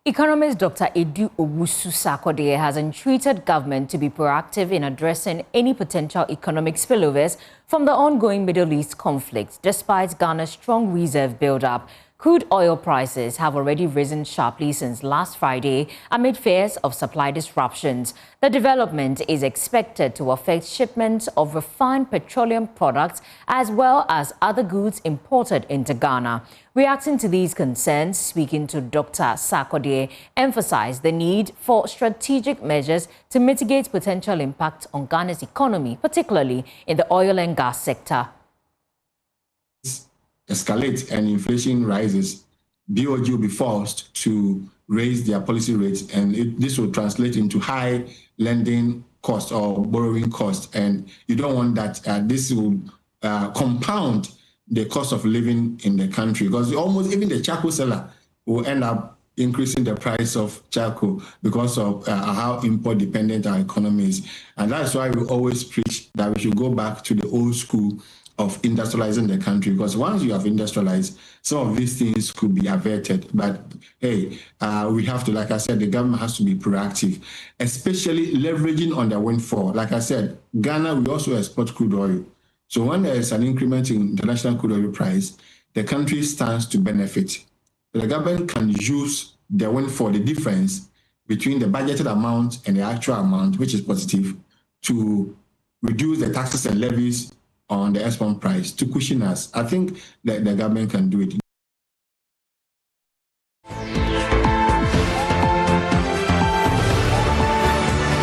Economist Dr. Edu Owusu-Sarkodie has entreated government to be proactive in addressing any potential economic spillovers from the ongoing Middle East conflict. Despite Ghana's strong reserve buildup, crude oil prices have already risen sharply since last Friday amid fears of supply disruptions. The development is expected to affect shipments of refined petroleum products as well as other goods imported into Ghana. Reacting to these concerns, speaking to Dr. Sarkodie emphasized the need for strategic measures to mitigate potential impact on Ghana's economy, particularly in the oil and gas sector. Escalate and inflation rises, BOG will be forced to raise their policy rates, and this will translate into high lending costs or borrowing costs. And you don't want that. This will compound the cost of living in the country, because almost even the charcoal seller will end up increasing the price of charcoal because of how import dependent our economy is. And that's why we always preach that we should go back to the old school of industrializing the country, because once you have industrialized, some of these things could be averted. But hey, we have to, like I said, the government has to be proactive, especially leveraging on the windfall. Like I said, Ghana, we also export crude oil. So when there is an increment in international crude oil price, the country stands to benefit. The government can use the windfall, the difference between the budgeted amount and the actual amount, which is positive, to reduce the taxes and levies on the export price to cushion us. I think that the government can do it.